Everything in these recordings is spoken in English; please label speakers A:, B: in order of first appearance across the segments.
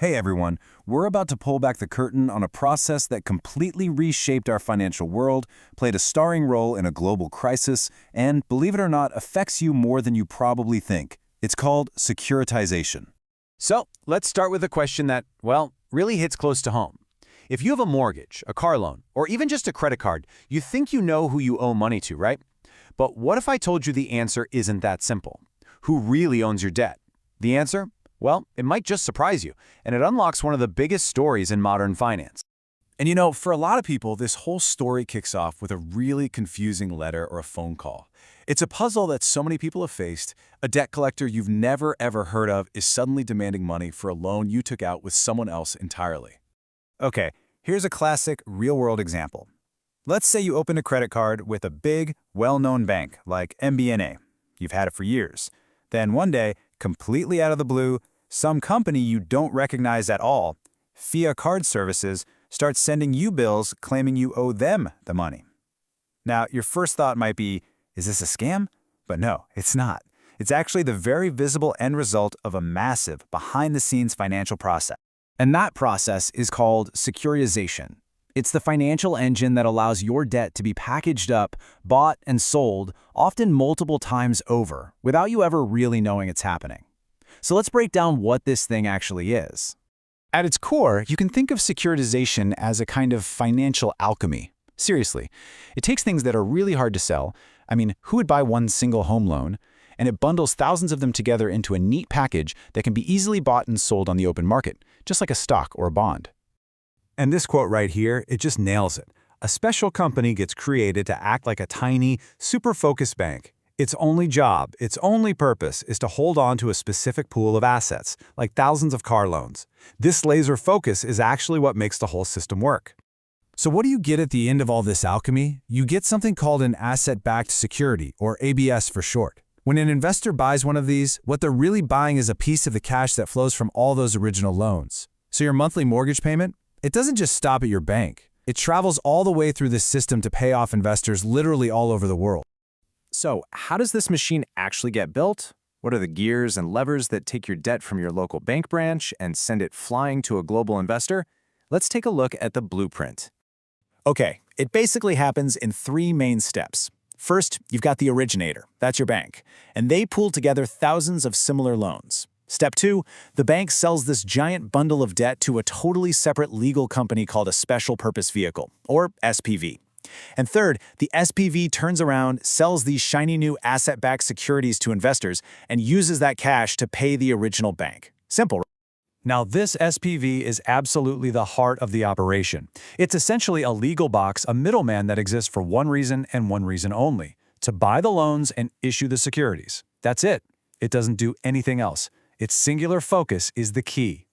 A: Hey everyone, we're about to pull back the curtain on a process that completely reshaped our financial world, played a starring role in a global crisis, and, believe it or not, affects you more than you probably think. It's called securitization.
B: So, let's start with a question that, well, really hits close to home. If you have a mortgage, a car loan, or even just a credit card, you think you know who you owe money to, right? But what if I told you the answer isn't that simple? Who really owns your debt? The answer? Well, it might just surprise you, and it unlocks one of the biggest stories in modern finance.
A: And you know, for a lot of people, this whole story kicks off with a really confusing letter or a phone call. It's a puzzle that so many people have faced. A debt collector you've never ever heard of is suddenly demanding money for a loan you took out with someone else entirely. Okay, here's a classic real-world example. Let's say you open a credit card with a big, well-known bank like MBNA. You've had it for years. Then one day, completely out of the blue, some company you don't recognize at all, via card services, starts sending you bills claiming you owe them the money. Now, your first thought might be, is this a scam? But no, it's not. It's actually the very visible end result of a massive, behind-the-scenes financial process.
C: And that process is called securitization. It's the financial engine that allows your debt to be packaged up, bought, and sold, often multiple times over, without you ever really knowing it's happening. So let's break down what this thing actually is.
D: At its core, you can think of securitization as a kind of financial alchemy. Seriously, it takes things that are really hard to sell. I mean, who would buy one single home loan? And it bundles thousands of them together into a neat package that can be easily bought and sold on the open market, just like a stock or a bond.
A: And this quote right here, it just nails it. A special company gets created to act like a tiny, super-focused bank. Its only job, its only purpose, is to hold on to a specific pool of assets, like thousands of car loans. This laser focus is actually what makes the whole system work. So what do you get at the end of all this alchemy? You get something called an asset-backed security, or ABS for short. When an investor buys one of these, what they're really buying is a piece of the cash that flows from all those original loans. So your monthly mortgage payment? It doesn't just stop at your bank. It travels all the way through this system to pay off investors literally all over the world.
C: So, how does this machine actually get built? What are the gears and levers that take your debt from your local bank branch and send it flying to a global investor? Let's take a look at the blueprint.
B: Okay, it basically happens in three main steps. First, you've got the originator, that's your bank, and they pool together thousands of similar loans. Step two, the bank sells this giant bundle of debt to a totally separate legal company called a special purpose vehicle, or SPV. And third, the SPV turns around, sells these shiny new asset-backed securities to investors, and uses that cash to pay the original bank. Simple, right?
A: Now, this SPV is absolutely the heart of the operation. It's essentially a legal box, a middleman that exists for one reason and one reason only: to buy the loans and issue the securities. That's it. It doesn't do anything else. Its singular focus is the key.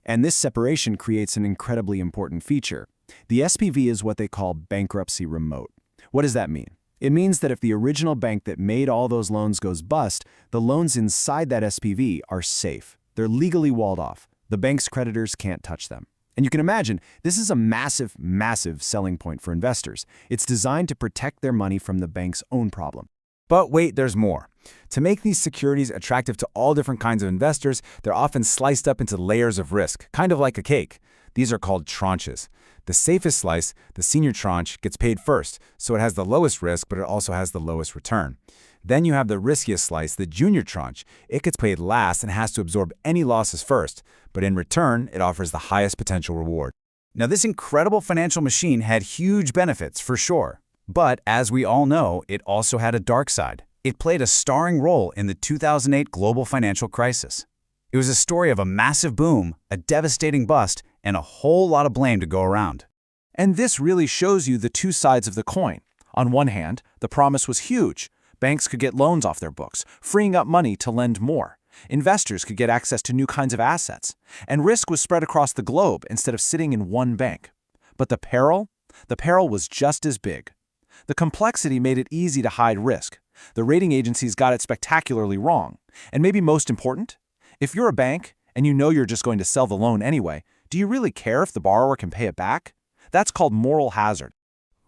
C: And this separation creates an incredibly important feature. The SPV is what they call bankruptcy remote. What does that mean? It means that if the original bank that made all those loans goes bust, the loans inside that SPV are safe. They're legally walled off. The bank's creditors can't touch them. And you can imagine, this is a massive, massive selling point for investors. It's designed to protect their money from the bank's own problem. But wait, there's more. To make these securities attractive to all different kinds of investors, they're often sliced up into layers of risk, kind of like a cake. These are called tranches. The safest slice, the senior tranche, gets paid first, so it has the lowest risk, but it also has the lowest return. Then you have the riskiest slice, the junior tranche. It gets paid last and has to absorb any losses first, but in return, it offers the highest potential reward. Now, this incredible financial machine had huge benefits, for sure. But as we all know, it also had a dark side. It played a starring role in the 2008 global financial crisis. It was a story of a massive boom, a devastating bust, and a whole lot of blame to go around.
B: And this really shows you the two sides of the coin. On one hand, the promise was huge. Banks could get loans off their books, freeing up money to lend more. Investors could get access to new kinds of assets. And risk was spread across the globe instead of sitting in one bank. But the peril? The peril was just as big. The complexity made it easy to hide risk. The rating agencies got it spectacularly wrong. And maybe most important, if you're a bank and you know you're just going to sell the loan anyway, do you really care if the borrower can pay it back? That's called moral hazard.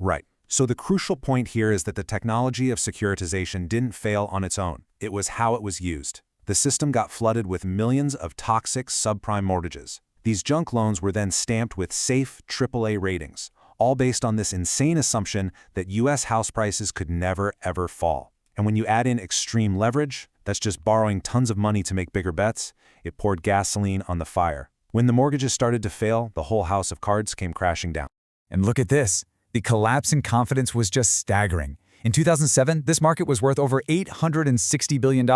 E: Right. So the crucial point here is that the technology of securitization didn't fail on its own. It was how it was used. The system got flooded with millions of toxic subprime mortgages. These junk loans were then stamped with safe AAA ratings, all based on this insane assumption that U.S. house prices could never, ever fall. And when you add in extreme leverage, that's just borrowing tons of money to make bigger bets, it poured gasoline on the fire. When the mortgages started to fail, the whole house of cards came crashing down.
D: And look at this. The collapse in confidence was just staggering. In 2007, this market was worth over $860 billion.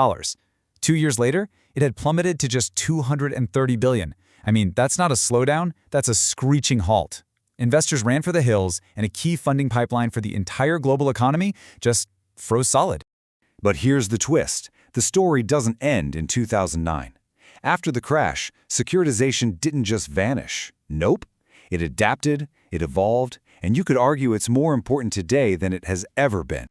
D: 2 years later, it had plummeted to just $230 billion. I mean, that's not a slowdown, that's a screeching halt. Investors ran for the hills, and a key funding pipeline for the entire global economy just froze solid.
B: But here's the twist. The story doesn't end in 2009. After the crash, securitization didn't just vanish. Nope. It adapted, it evolved, and you could argue it's more important today than it has ever been.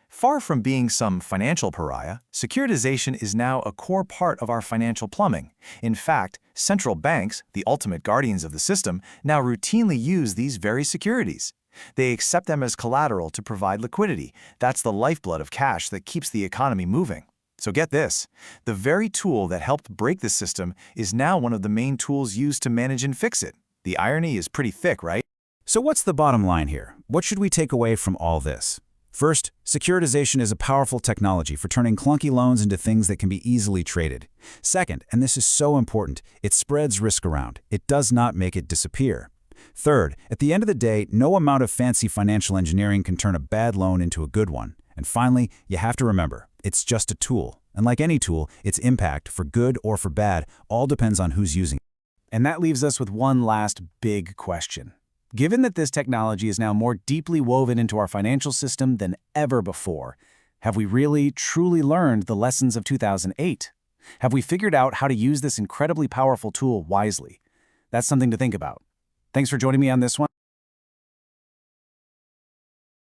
A: Far from being some financial pariah, securitization is now a core part of our financial plumbing. In fact, central banks, the ultimate guardians of the system, now routinely use these very securities. They accept them as collateral to provide liquidity. That's the lifeblood of cash that keeps the economy moving. So get this, the very tool that helped break the system is now one of the main tools used to manage and fix it. The irony is pretty thick, right?
C: So what's the bottom line here? What should we take away from all this? First, securitization is a powerful technology for turning clunky loans into things that can be easily traded. Second, and this is so important, it spreads risk around. It does not make it disappear. Third, at the end of the day, no amount of fancy financial engineering can turn a bad loan into a good one. And finally, you have to remember, it's just a tool. And like any tool, its impact, for good or for bad, all depends on who's using it.
A: And that leaves us with one last big question. Given that this technology is now more deeply woven into our financial system than ever before, have we really, truly learned the lessons of 2008? Have we figured out how to use this incredibly powerful tool wisely? That's something to think about. Thanks for joining me on this one.